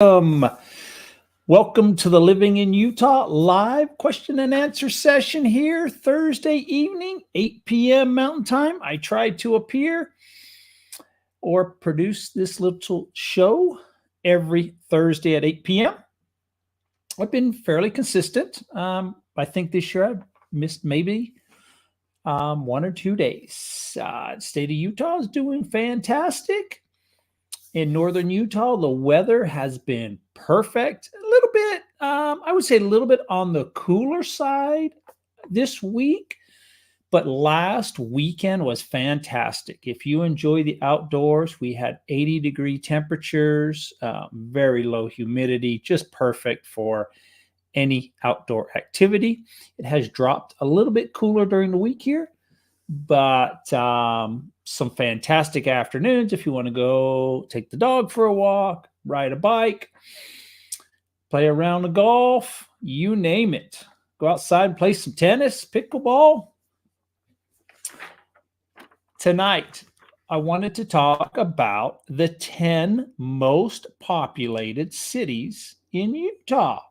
Welcome to the Living in Utah live question and answer session here Thursday evening, 8 p.m. Mountain Time. I try to appear or produce this little show every Thursday at 8 p.m. I've been fairly consistent. I think this year I've missed maybe 1 or 2 days. State of Utah is doing fantastic. In northern Utah, the weather has been perfect. A little bit, I would say a little bit on the cooler side this week, but last weekend was fantastic. If you enjoy the outdoors, we had 80-degree temperatures, very low humidity, just perfect for any outdoor activity. It has dropped a little bit cooler during the week here, but some fantastic afternoons if you want to go take the dog for a walk, ride a bike, play a round of golf, you name it. Go outside and play some tennis, pickleball. Tonight, I wanted to talk about the 10 most populated cities in Utah.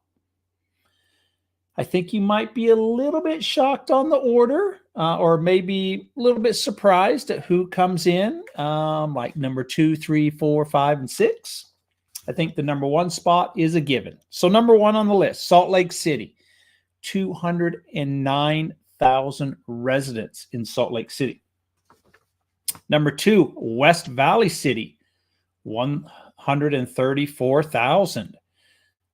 I think you might be a little bit shocked on the order, or maybe a little bit surprised at who comes in, like number 2, 3, 4, 5, and 6. I think the number 1 spot is a given. So number 1 on the list, Salt Lake City, 209,000 residents in Salt Lake City. Number 2, West Valley City, 134,000.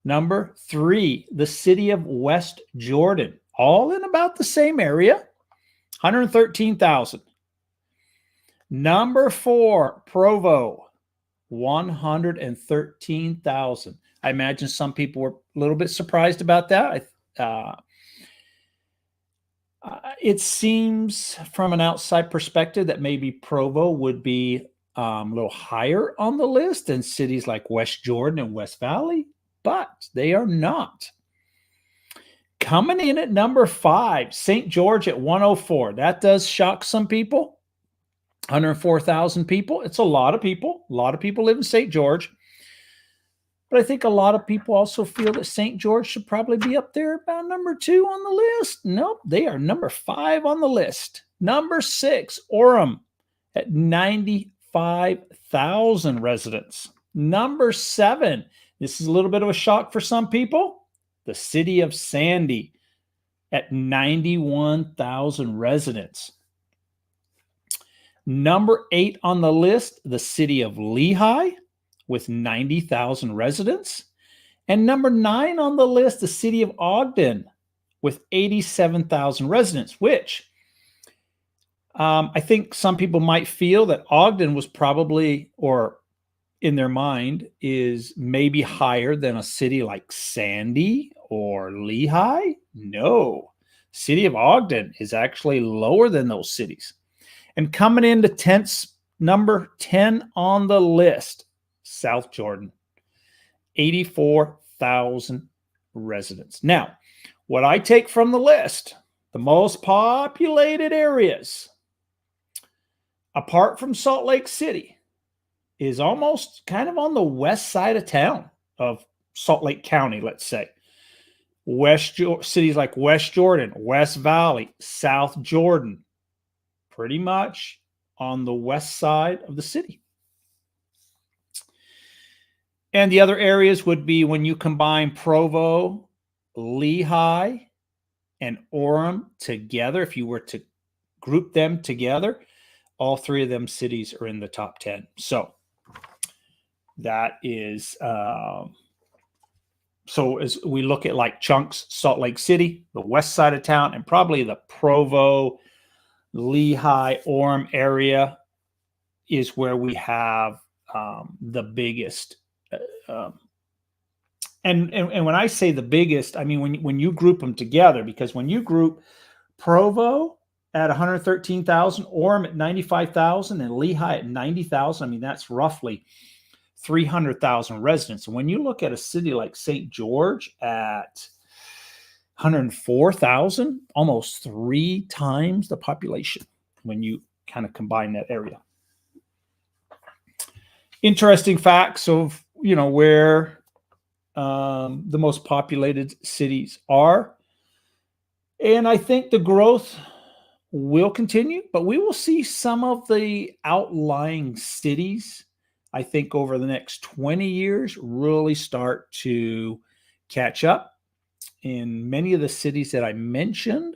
Number 3, the city of West Jordan, all in about the same area, 113,000. Number 4, Provo, 113,000. I imagine some people were a little bit surprised about that. It seems from an outside perspective that maybe Provo would be a little higher on the list than cities like West Jordan and West Valley, but they are not. Coming in at number 5, St. George at 104. That does shock some people. 104,000 people. It's a lot of people. A lot of people live in St. George. But I think a lot of people also feel that St. George should probably be up there about number 2 on the list. Nope, they are number 5 on the list. Number 6, Orem at 95,000 residents. Number 7, this is a little bit of a shock for some people, the city of Sandy at 91,000 residents. Number 8 on the list, the city of Lehi with 90,000 residents. And number 9 on the list, the city of Ogden with 87,000 residents, which I think some people might feel that Ogden was probably, or in their mind, is maybe higher than a city like Sandy or Lehi. No, city of Ogden is actually lower than those cities. And coming into number 10 on the list, South Jordan, 84,000 residents. Now, what I take from the list, the most populated areas, apart from Salt Lake City, is almost kind of on the west side of town of Salt Lake County, let's say. Cities like West Jordan, West Valley, South Jordan, pretty much on the west side of the city. And the other areas would be when you combine Provo, Lehi, and Orem together. If you were to group them together, all 3 of them cities are in the top 10. So that is, so as we look at like chunks, Salt Lake City, the west side of town, and probably the Provo, Lehi, Orem area is where we have the biggest. And when I say the biggest, I mean when you group them together, because when you group Provo at 113,000, Orem at 95,000, and Lehi at 90,000, I mean that's roughly 300,000 residents. And when you look at a city like St. George at 104,000, almost 3 times the population when you kind of combine that area. Interesting facts of, where the most populated cities are. And I think the growth will continue, but we will see some of the outlying cities, I think, over the next 20 years really start to catch up. In many of the cities that I mentioned,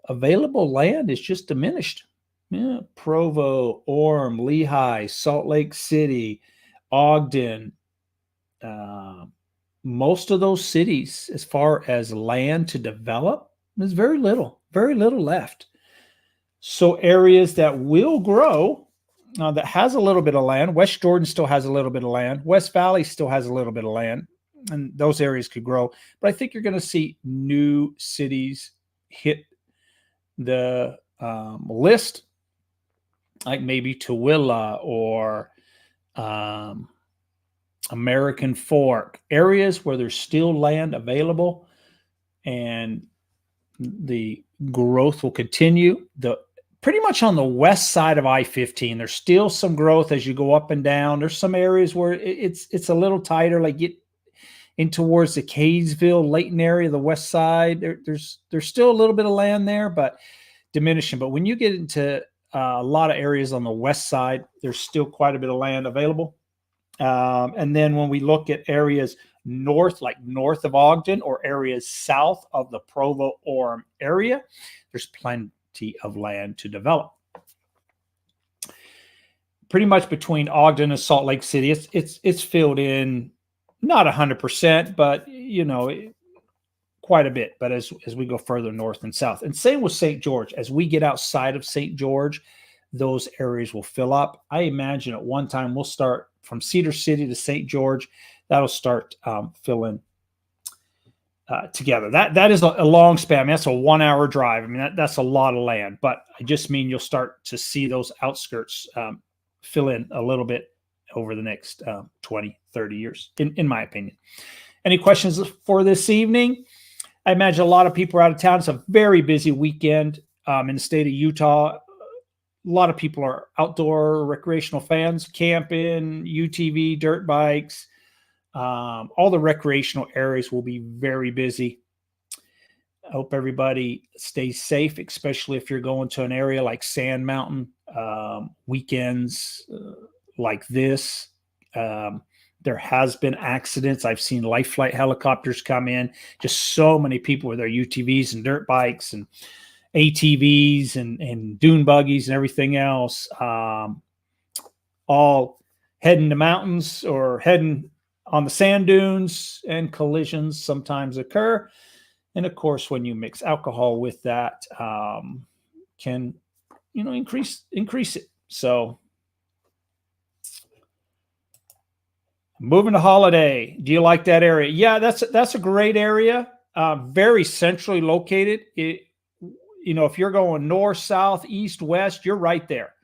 available land is just diminished. Yeah, Provo, Orem, Lehigh, Salt Lake City, Ogden, uh, most of those cities, as far as land to develop, there's very little left. So areas that will grow, that has a little bit of land, West Jordan still has a little bit of land, West Valley still has a little bit of land, and those areas could grow. But I think you're going to see new cities hit the list, like maybe Tooele or um, American Fork, areas where there's still land available and the growth will continue. The pretty much on the west side of I-15, there's still some growth as you go up and down. There's some areas where it's a little tighter, like get in towards the Kaysville, Layton area, the west side. There's still a little bit of land there, but diminishing. But when you get into a lot of areas on the west side, there's still quite a bit of land available. And then when we look at areas north, like north of Ogden, or areas south of the Provo Orem area, there's plenty of land to develop. Pretty much between Ogden and Salt Lake City, it's filled in, not 100%, but quite a bit. But as we go further north and south, and same with St. George, as we get outside of St. George, those areas will fill up. I imagine at one time we'll start from Cedar City to St. George. That'll start filling together. That is a long span. I mean, that's a 1 hour drive. I mean, that's a lot of land, but I just mean you'll start to see those outskirts fill in a little bit over the next 20, 30 years, in my opinion. Any questions for this evening? I imagine a lot of people are out of town. It's a very busy weekend in the state of Utah. A lot of people are outdoor recreational fans, camping, UTV, dirt bikes. All the recreational areas will be very busy. I hope everybody stays safe, especially if you're going to an area like Sand Mountain. Weekends like this, there has been accidents. I've seen life flight helicopters come in. Just so many people with their UTVs and dirt bikes and ATVs and dune buggies and everything else, all heading to mountains or heading on the sand dunes, and collisions sometimes occur. And of course, when you mix alcohol with that, can increase it. So moving to Holiday, do you like that area? Yeah, that's a great area. Very centrally located. If you're going north, south, east, west, you're right there.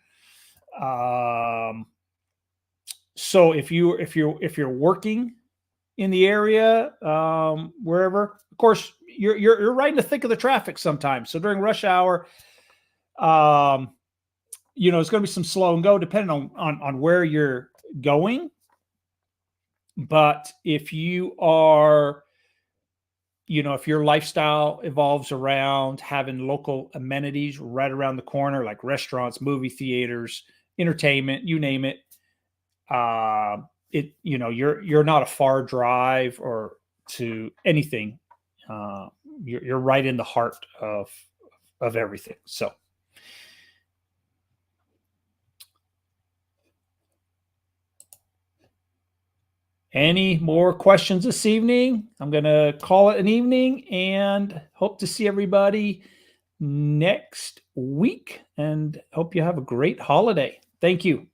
So if you're working in the area, wherever, of course, you're right in the thick of the traffic sometimes. So during rush hour, it's going to be some slow and go depending on where you're going. But if you are, if your lifestyle evolves around having local amenities right around the corner, like restaurants, movie theaters, entertainment, you name it, you're not a far drive or to anything. You're right in the heart of everything. So. Any more questions this evening? I'm going to call it an evening and hope to see everybody next week, and hope you have a great holiday. Thank you.